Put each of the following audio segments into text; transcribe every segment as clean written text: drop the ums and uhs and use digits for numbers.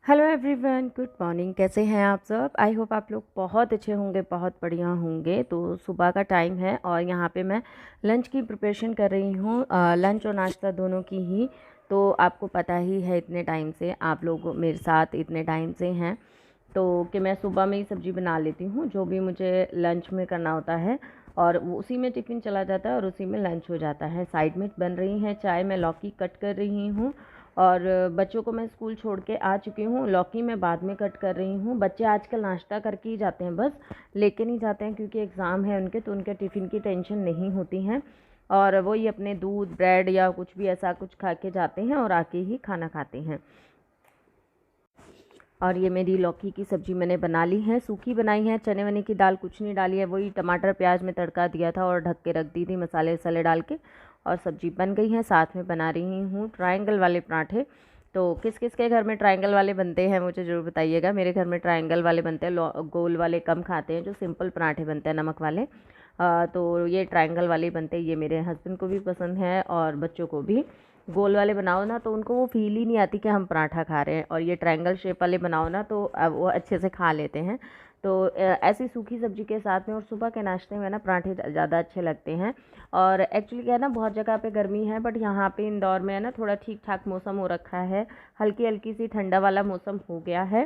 Hello everyone, good morning. कैसे हैं आप सब? आई होप आप लोग बहुत अच्छे होंगे, बहुत बढ़िया होंगे। तो सुबह का टाइम है और यहाँ पे मैं लंच की प्रिपरेशन कर रही हूँ, लंच और नाश्ता दोनों की ही। तो आपको पता ही है, इतने टाइम से आप लोग मेरे साथ इतने टाइम से हैं तो कि मैं सुबह में ही सब्ज़ी बना लेती हूँ जो भी मुझे लंच में करना होता है, और उसी में टिफ़िन चला जाता है और उसी में लंच हो जाता है। साइड में बन रही है चाय, मैं लौकी कट कर रही हूँ और बच्चों को मैं स्कूल छोड़ के आ चुकी हूँ। लौकी मैं बाद में कट कर रही हूँ। बच्चे आजकल नाश्ता करके ही जाते हैं, बस लेके नहीं जाते हैं क्योंकि एग्ज़ाम है उनके, तो उनके टिफ़िन की टेंशन नहीं होती है और वही अपने दूध ब्रेड या कुछ भी ऐसा कुछ खा के जाते हैं और आके ही खाना खाते हैं। और ये मेरी लौकी की सब्ज़ी मैंने बना ली है, सूखी बनाई है, चने वने की दाल कुछ नहीं डाली है, वही टमाटर प्याज में तड़का दिया था और ढक के रख दी थी मसाले वसाले डाल के, और सब्ज़ी बन गई है। साथ में बना रही हूँ ट्रायंगल वाले पराठे। तो किस किस के घर में ट्रायंगल वाले बनते हैं मुझे ज़रूर बताइएगा। मेरे घर में ट्रायंगल वाले बनते हैं, गोल वाले कम खाते हैं, जो सिंपल पराठे बनते हैं नमक वाले। तो ये ट्रायंगल वाले बनते हैं, ये मेरे हस्बैंड को भी पसंद है और बच्चों को भी। गोल वाले बनाओ ना तो उनको वो फील ही नहीं आती कि हम पराठा खा रहे हैं, और ये ट्रायंगल शेप वाले बनाओ ना तो वो अच्छे से खा लेते हैं। तो ऐसी सूखी सब्जी के साथ में और सुबह के नाश्ते में ना पराठे ज़्यादा अच्छे लगते हैं। और एक्चुअली क्या है ना, बहुत जगह पे गर्मी है बट यहाँ पे इंदौर में है ना थोड़ा ठीक ठाक मौसम हो रखा है, हल्की हल्की सी ठंडा वाला मौसम हो गया है।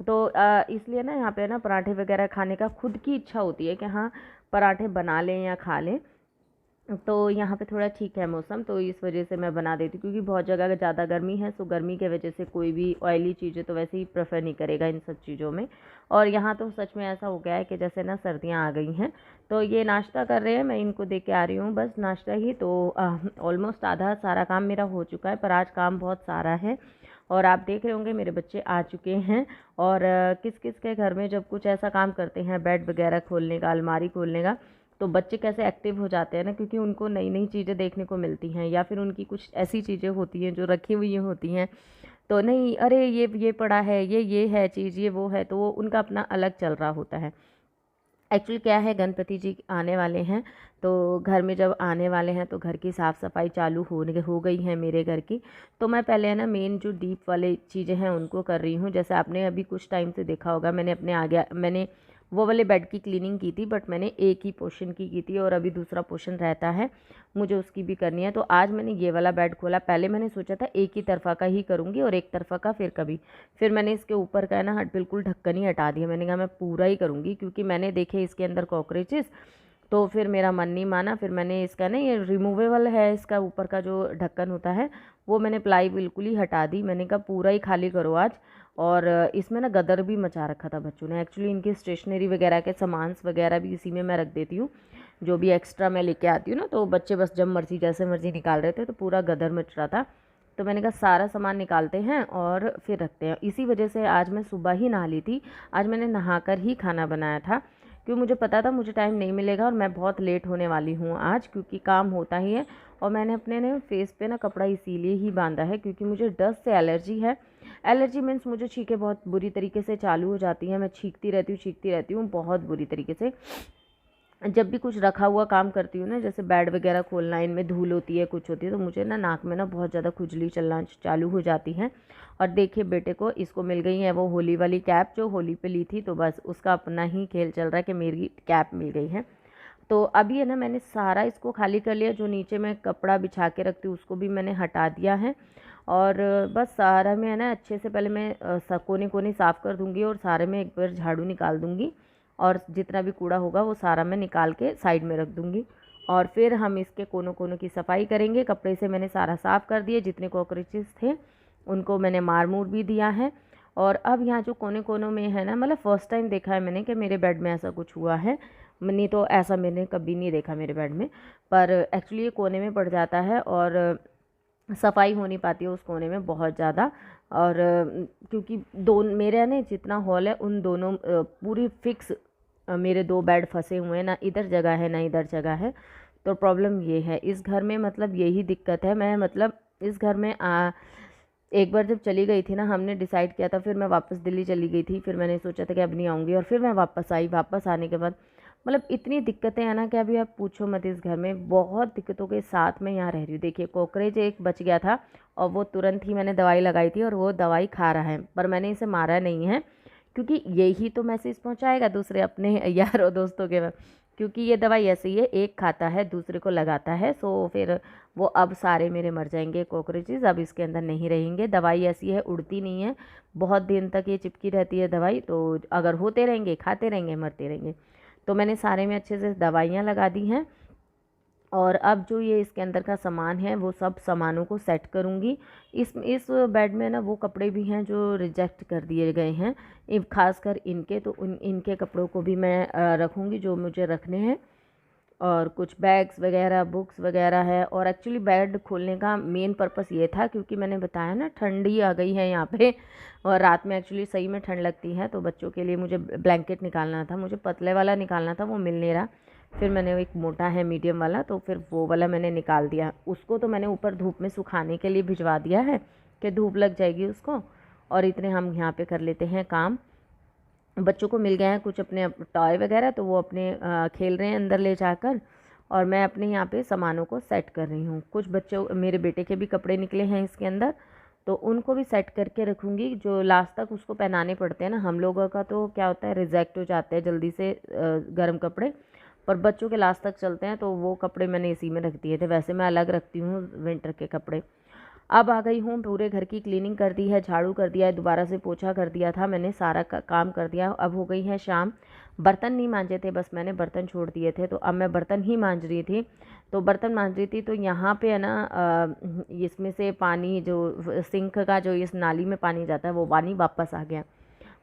तो इसलिए ना यहाँ पे ना पराठे वगैरह खाने का खुद की इच्छा होती है कि हाँ पराठे बना लें या खा लें। तो यहाँ पे थोड़ा ठीक है मौसम, तो इस वजह से मैं बना देती हूँ क्योंकि बहुत जगह ज़्यादा गर्मी है, तो गर्मी के वजह से कोई भी ऑयली चीज़ें तो वैसे ही प्रेफर नहीं करेगा इन सब चीज़ों में। और यहाँ तो सच में ऐसा हो गया है कि जैसे ना सर्दियाँ आ गई हैं। तो ये नाश्ता कर रहे हैं, मैं इनको दे के आ रही हूँ, बस नाश्ता ही। तो ऑलमोस्ट आधा सारा काम मेरा हो चुका है, पर आज काम बहुत सारा है। और आप देख रहे होंगे मेरे बच्चे आ चुके हैं। और किस किस के घर में जब कुछ ऐसा काम करते हैं, बेड वगैरह खोलने का, अलमारी खोलने का, तो बच्चे कैसे एक्टिव हो जाते हैं ना, क्योंकि उनको नई नई चीज़ें देखने को मिलती हैं या फिर उनकी कुछ ऐसी चीज़ें होती हैं जो रखी हुई होती हैं। तो नहीं, अरे ये पड़ा है, ये है चीज़, ये वो है, तो वो उनका अपना अलग चल रहा होता है। एक्चुअली क्या है, गणपति जी आने वाले हैं, तो घर में जब आने वाले हैं तो घर की साफ़ सफाई चालू हो गई है मेरे घर की। तो मैं पहले है ना मेन जो डीप वाले चीज़ें हैं उनको कर रही हूँ। जैसे आपने अभी कुछ टाइम से देखा होगा, मैंने वो वाले बेड की क्लीनिंग की थी, बट मैंने एक ही पोर्शन की थी और अभी दूसरा पोर्शन रहता है, मुझे उसकी भी करनी है। तो आज मैंने ये वाला बेड खोला। पहले मैंने सोचा था एक ही तरफ़ा का ही करूँगी और एक तरफ़ा का फिर मैंने इसके ऊपर का है ना बिल्कुल ढक्कन ही हटा दिया। मैंने कहा मैं पूरा ही करूँगी क्योंकि मैंने देखे इसके अंदर कॉकरोचेस, तो फिर मेरा मन नहीं माना। फिर मैंने इसका ना, ये रिमूवेबल है, इसका ऊपर का जो ढक्कन होता है वो मैंने प्लाई बिल्कुल ही हटा दी। मैंने कहा पूरा ही खाली करो आज। और इसमें ना गदर भी मचा रखा था बच्चों ने। एक्चुअली इनकी स्टेशनरी वगैरह के सामान वगैरह भी इसी में मैं रख देती हूँ, जो भी एक्स्ट्रा मैं लेके आती हूँ ना, तो बच्चे बस जब मर्जी जैसे मर्जी निकाल रहे थे, तो पूरा गदर मच रहा था। तो मैंने कहा सारा सामान निकालते हैं और फिर रखते हैं। इसी वजह से आज मैं सुबह ही नहा ली थी। आज मैंने नहाकर ही खाना बनाया था क्योंकि मुझे पता था मुझे टाइम नहीं मिलेगा और मैं बहुत लेट होने वाली हूँ आज, क्योंकि काम होता ही है। और मैंने अपने ने फेस पे ना कपड़ा इसीलिए ही बांधा है क्योंकि मुझे डस्ट से एलर्जी है। एलर्जी मीन्स मुझे छींकें बहुत बुरी तरीके से चालू हो जाती हैं, मैं छींकती रहती हूँ बहुत बुरी तरीके से। जब भी कुछ रखा हुआ काम करती हूँ ना, जैसे बेड वगैरह खोलना, इनमें धूल होती है, कुछ होती है, तो मुझे ना नाक में ना बहुत ज़्यादा खुजली चलना चालू हो जाती है। और देखिए बेटे को, इसको मिल गई है वो होली वाली कैप जो होली पे ली थी, तो बस उसका अपना ही खेल चल रहा है कि मेरी कैप मिल गई है। तो अभी है ना मैंने सारा इसको खाली कर लिया। जो नीचे मैं कपड़ा बिछा के रखती हूँ उसको भी मैंने हटा दिया है। और बस सारा में है ना अच्छे से पहले मैं कोने कोने साफ़ कर दूँगी और सारे में एक बार झाड़ू निकाल दूँगी, और जितना भी कूड़ा होगा वो सारा मैं निकाल के साइड में रख दूँगी। और फिर हम इसके कोनों कोनों की सफाई करेंगे। कपड़े से मैंने सारा साफ़ कर दिए, जितने कॉकरोचेस थे उनको मैंने मार मूर भी दिया है। और अब यहाँ जो कोने कोनों में है ना, मतलब फ़र्स्ट टाइम देखा है मैंने कि मेरे बेड में ऐसा कुछ हुआ है। नहीं तो ऐसा मैंने कभी नहीं देखा मेरे बेड में, पर एक्चुअली ये कोने में पड़ जाता है और सफाई हो नहीं पाती है उस कोने में बहुत ज़्यादा। और क्योंकि दो मेरे ना जितना हॉल है उन दोनों पूरी फिक्स मेरे दो बेड फंसे हुए हैं, ना इधर जगह है ना इधर जगह है। तो प्रॉब्लम ये है इस घर में, मतलब यही दिक्कत है। मैं मतलब इस घर में एक बार जब चली गई थी ना, हमने डिसाइड किया था, फिर मैं वापस दिल्ली चली गई थी, फिर मैंने सोचा था कि अब नहीं आऊँगी, और फिर मैं वापस आई। वापस आने के बाद मतलब इतनी दिक्कतें हैं ना कि अभी आप पूछो मत। इस घर में बहुत दिक्कतों के साथ में यहाँ रह रही हूँ। देखिए कॉकरोच एक बच गया था और वो तुरंत ही मैंने दवाई लगाई थी और वो दवाई खा रहा है, पर मैंने इसे मारा नहीं है क्योंकि यही तो मैसेज पहुँचाएगा दूसरे अपने यारों दोस्तों के में। क्योंकि ये दवाई ऐसी ही है, एक खाता है दूसरे को लगाता है, सो फिर वो अब सारे मेरे मर जाएंगे कॉकरोचेस, अब इसके अंदर नहीं रहेंगे। दवाई ऐसी है उड़ती नहीं है, बहुत दिन तक ये चिपकी रहती है दवाई, तो अगर होते रहेंगे खाते रहेंगे मरते रहेंगे। तो मैंने सारे में अच्छे से दवाइयाँ लगा दी हैं और अब जो ये इसके अंदर का सामान है वो सब सामानों को सेट करूँगी। इस बेड में ना वो कपड़े भी हैं जो रिजेक्ट कर दिए गए हैं, खासकर इनके, तो इनके कपड़ों को भी मैं रखूँगी जो मुझे रखने हैं। और कुछ बैग्स वगैरह, बुक्स वगैरह है। और एक्चुअली बेड खोलने का मेन पर्पस ये था क्योंकि मैंने बताया ना ठंडी आ गई है यहाँ पे और रात में एक्चुअली सही में ठंड लगती है, तो बच्चों के लिए मुझे ब्लैंकेट निकालना था, मुझे पतले वाला निकालना था, वो मिल नहीं रहा। फिर मैंने एक मोटा है मीडियम वाला, तो फिर वो वाला मैंने निकाल दिया। उसको तो मैंने ऊपर धूप में सुखाने के लिए भिजवा दिया है कि धूप लग जाएगी उसको, और इतने हम यहाँ पे कर लेते हैं काम। बच्चों को मिल गए हैं कुछ अपने टॉय वगैरह, तो वो अपने खेल रहे हैं अंदर ले जाकर, और मैं अपने यहाँ पे सामानों को सेट कर रही हूँ। कुछ बच्चों, मेरे बेटे के भी कपड़े निकले हैं इसके अंदर, तो उनको भी सेट करके रखूँगी। जो लास्ट तक उसको पहनाने पड़ते हैं ना, हम लोगों का तो क्या होता है रिजेक्ट हो जाते हैं जल्दी से गर्म कपड़े, पर बच्चों के लास्ट तक चलते हैं, तो वो कपड़े मैंने इसी में रख दिए थे। वैसे मैं अलग रखती हूँ विंटर के कपड़े। अब आ गई हूँ, पूरे घर की क्लीनिंग कर दी है, झाड़ू कर दिया है, दोबारा से पोछा कर दिया था मैंने, सारा काम कर दिया। अब हो गई है शाम। बर्तन नहीं मांजे थे, बस मैंने बर्तन छोड़ दिए थे, तो अब मैं बर्तन ही मांज रही थी। तो बर्तन मांज रही थी तो यहाँ पे है ना इसमें से पानी जो सिंक का जो इस नाली में पानी जाता है वो पानी वापस आ गया,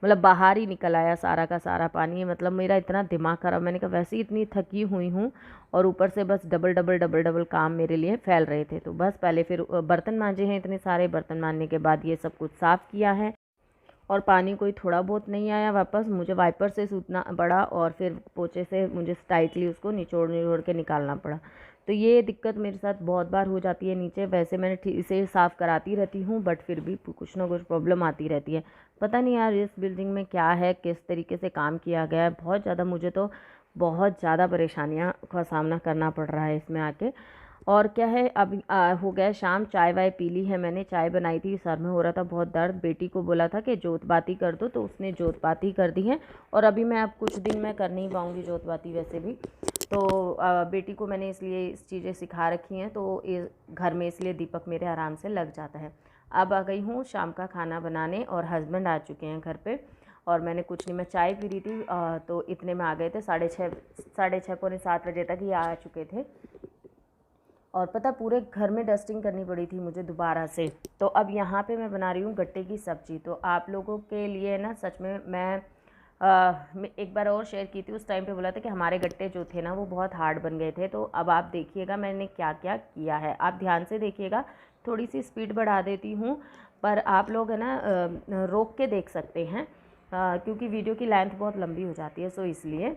मतलब बाहर ही निकल आया सारा का सारा पानी। मतलब मेरा इतना दिमाग खराब, मैंने कहा वैसे ही इतनी थकी हुई हूँ और ऊपर से बस डबल डबल डबल डबल काम मेरे लिए फैल रहे थे, तो बस पहले फिर बर्तन मांजे हैं। इतने सारे बर्तन मांजने के बाद ये सब कुछ साफ़ किया है और पानी कोई थोड़ा बहुत नहीं आया वापस, मुझे वाइपर से सूखना पड़ा और फिर पोछे से मुझे टाइटली उसको निचोड़ निचोड़ के निकालना पड़ा। तो ये दिक्कत मेरे साथ बहुत बार हो जाती है नीचे। वैसे मैंने ठीक से साफ़ कराती रहती हूँ, बट फिर भी कुछ ना कुछ प्रॉब्लम आती रहती है। पता नहीं यार इस बिल्डिंग में क्या है, किस तरीके से काम किया गया है, बहुत ज़्यादा, मुझे तो बहुत ज़्यादा परेशानियाँ का सामना करना पड़ रहा है इसमें आके। और क्या है, अब हो गया शाम, चाय वाय पी ली है मैंने, चाय बनाई थी, सर में हो रहा था बहुत दर्द, बेटी को बोला था कि जोत बाती कर दो, तो उसने जोत बाती कर दी है। और अभी मैं अब कुछ दिन मैं कर नहीं पाऊँगी जोत बाती वैसे भी, तो बेटी को मैंने इसलिए इस चीज़ें सिखा रखी हैं, तो इस घर में इसलिए दीपक मेरे आराम से लग जाता है। अब आ गई हूँ शाम का खाना बनाने और हस्बैंड आ चुके हैं घर पे, और मैंने कुछ नहीं, मैं चाय पी रही थी तो इतने में आ गए थे, 6:30 पौने 7 बजे तक ही आ चुके थे। और पता पूरे घर में डस्टिंग करनी पड़ी थी मुझे दोबारा से। तो अब यहाँ पे मैं बना रही हूँ गट्टे की सब्ज़ी। तो आप लोगों के लिए ना सच में मैं एक बार और शेयर की थी, उस टाइम पे बोला था कि हमारे गट्टे जो थे ना वो बहुत हार्ड बन गए थे। तो अब आप देखिएगा मैंने क्या क्या किया है, आप ध्यान से देखिएगा, थोड़ी सी स्पीड बढ़ा देती हूँ, पर आप लोग है ना रोक के देख सकते हैं क्योंकि वीडियो की लेंथ बहुत लंबी हो जाती है, सो इसलिए।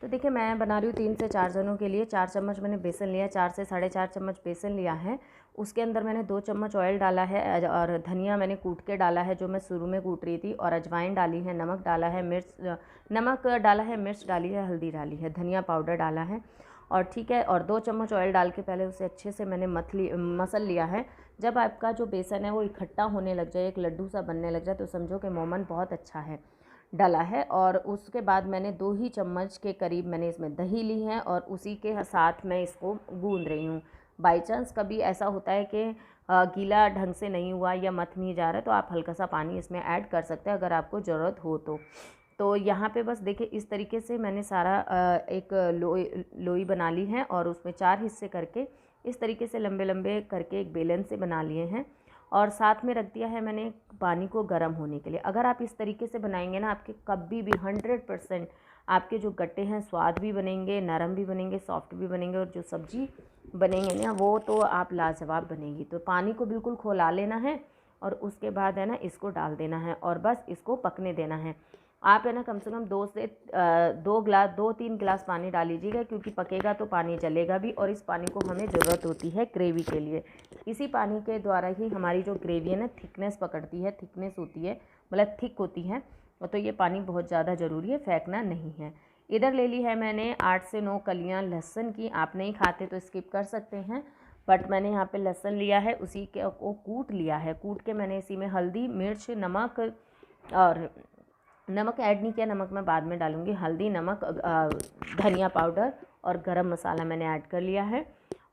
तो देखिए मैं बना रही हूँ 3 से 4 जनों के लिए। 4 चम्मच मैंने बेसन लिया है, 4 से 4.5 चम्मच बेसन लिया है। उसके अंदर मैंने 2 चम्मच ऑयल डाला है और धनिया मैंने कूट के डाला है जो मैं शुरू में कूट रही थी, और अजवाइन डाली है, नमक डाला है, नमक डाला है, मिर्च डाली है, हल्दी डाली है, धनिया पाउडर डाला है, और ठीक है। और 2 चम्मच ऑयल डाल के पहले उसे अच्छे से मैंने मसल लिया है। जब आपका जो बेसन है वो इकट्ठा होने लग जाए, एक लड्डू सा बनने लग जाए, तो समझो कि मोमन बहुत अच्छा है डाला है। और उसके बाद मैंने 2 ही चम्मच के करीब मैंने इसमें दही ली है और उसी के साथ मैं इसको गूंद रही हूँ। बाई चांस कभी ऐसा होता है कि गीला ढंग से नहीं हुआ या मथ नहीं जा रहा है, तो आप हल्का सा पानी इसमें ऐड कर सकते हैं अगर आपको ज़रूरत हो तो यहाँ पे बस देखिए इस तरीके से मैंने सारा एक लोई बना ली है और उसमें 4 हिस्से करके इस तरीके से लंबे लंबे करके एक बेलन से बना लिए हैं, और साथ में रख दिया है मैंने पानी को गर्म होने के लिए। अगर आप इस तरीके से बनाएंगे ना, आपके कभी भी 100% आपके जो गट्टे हैं स्वाद भी बनेंगे, नरम भी बनेंगे, सॉफ्ट भी बनेंगे, और जो सब्ज़ी बनेंगे ना वो तो आप लाजवाब बनेगी। तो पानी को बिल्कुल खौला लेना है और उसके बाद है ना इसको डाल देना है और बस इसको पकने देना है। आप है ना कम से कम 2-3 गिलास पानी डाल लीजिएगा, क्योंकि पकेगा तो पानी जलेगा भी, और इस पानी को हमें ज़रूरत होती है ग्रेवी के लिए। इसी पानी के द्वारा ही हमारी जो ग्रेवी है ना थिकनेस पकड़ती है, थिकनेस होती है, मतलब थिक होती है। तो ये पानी बहुत ज़्यादा ज़रूरी है, फेंकना नहीं है। इधर ले ली है मैंने 8 से 9 कलियां लहसुन की। आप नहीं खाते तो स्किप कर सकते हैं, बट मैंने यहाँ पे लहसुन लिया है, उसी के को कूट लिया है। कूट के मैंने इसी में हल्दी, मिर्च, नमक, और नमक ऐड नहीं किया, नमक मैं बाद में डालूँगी। हल्दी, नमक, धनिया पाउडर और गरम मसाला मैंने ऐड कर लिया है।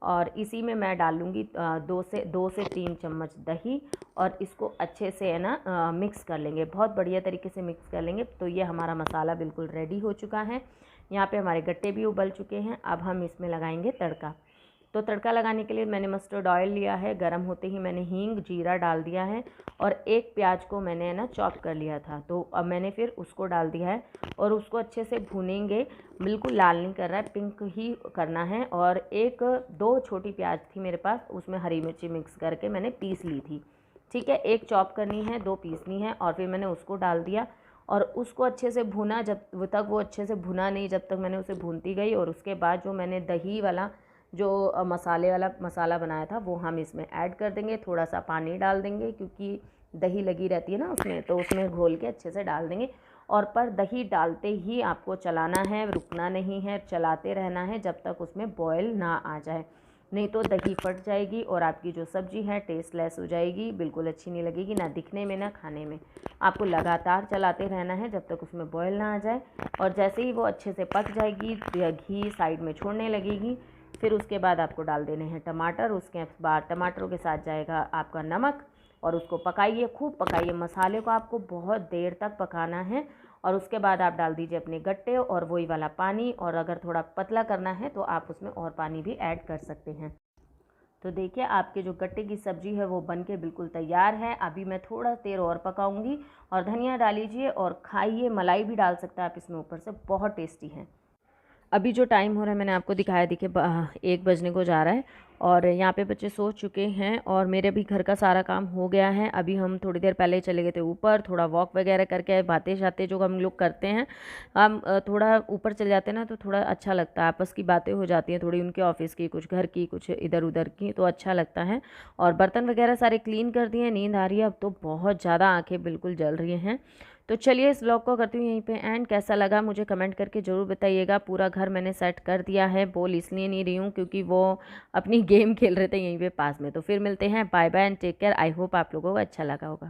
और इसी में मैं डालूँगी 2 से 3 चम्मच दही, और इसको अच्छे से है ना मिक्स कर लेंगे, बहुत बढ़िया तरीके से मिक्स कर लेंगे। तो ये हमारा मसाला बिल्कुल रेडी हो चुका है। यहाँ पे हमारे गट्टे भी उबल चुके हैं। अब हम इसमें लगाएंगे तड़का। तो तड़का लगाने के लिए मैंने मस्टर्ड ऑयल लिया है। गरम होते ही मैंने हींग, जीरा डाल दिया है, और एक प्याज को मैंने ना चॉप कर लिया था, तो अब मैंने फिर उसको डाल दिया है और उसको अच्छे से भूनेंगे। बिल्कुल लाल नहीं करना है, पिंक ही करना है। और 1-2 छोटी प्याज थी मेरे पास, उसमें हरी मिर्ची मिक्स करके मैंने पीस ली थी। ठीक है, 1 चॉप करनी है, 2 पीसनी है, और फिर मैंने उसको डाल दिया और उसको अच्छे से भुना। जब तक वो अच्छे से भुना नहीं, जब तक मैंने उसे भूनती गई। और उसके बाद जो मैंने दही वाला जो मसाले वाला मसाला बनाया था वो हम इसमें ऐड कर देंगे। थोड़ा सा पानी डाल देंगे, क्योंकि दही लगी रहती है ना उसमें, तो उसमें घोल के अच्छे से डाल देंगे। और पर दही डालते ही आपको चलाना है, रुकना नहीं है, चलाते रहना है जब तक उसमें बॉयल ना आ जाए, नहीं तो दही फट जाएगी और आपकी जो सब्ज़ी है टेस्टलेस हो जाएगी, बिल्कुल अच्छी नहीं लगेगी, ना दिखने में ना खाने में। आपको लगातार चलाते रहना है जब तक उसमें बॉयल ना आ जाए। और जैसे ही वो अच्छे से पक जाएगी, घी साइड में छोड़ने लगेगी, फिर उसके बाद आपको डाल देने हैं टमाटर। उसके बाद टमाटरों के साथ जाएगा आपका नमक, और उसको पकाइए, खूब पकाइए। मसाले को आपको बहुत देर तक पकाना है। और उसके बाद आप डाल दीजिए अपने गट्टे और वही वाला पानी, और अगर थोड़ा पतला करना है तो आप उसमें और पानी भी ऐड कर सकते हैं। तो देखिए आपके जो गट्टे की सब्ज़ी है वो बन के बिल्कुल तैयार है। अभी मैं थोड़ा देर और पकाऊंगी, और धनिया डालीजिए और खाइए। मलाई भी डाल सकते हैं आप इसमें ऊपर से, बहुत टेस्टी है। अभी जो टाइम हो रहा है मैंने आपको दिखाया, देखिए 1 बजने को जा रहा है, और यहाँ पे बच्चे सो चुके हैं, और मेरे भी घर का सारा काम हो गया है। अभी हम थोड़ी देर पहले चले गए थे ऊपर, थोड़ा वॉक वगैरह करके, बातें शातें जो हम लोग करते हैं, हम थोड़ा ऊपर चले जाते हैं ना तो थोड़ा अच्छा लगता है, आपस की बातें हो जाती हैं थोड़ी, उनके ऑफिस की, कुछ घर की, कुछ इधर उधर की, तो अच्छा लगता है। और बर्तन वगैरह सारे क्लीन कर दिए। नींद आ रही है अब तो, बहुत ज़्यादा आँखें बिल्कुल जल रही हैं। तो चलिए इस व्लॉग को करती हूँ यहीं पे एंड। कैसा लगा मुझे कमेंट करके ज़रूर बताइएगा। पूरा घर मैंने सेट कर दिया है, बोल इसलिए नहीं रही हूँ क्योंकि वो अपनी गेम खेल रहे थे यहीं पे पास में। तो फिर मिलते हैं, bye bye and take care. I hope आप लोगों को अच्छा लगा होगा।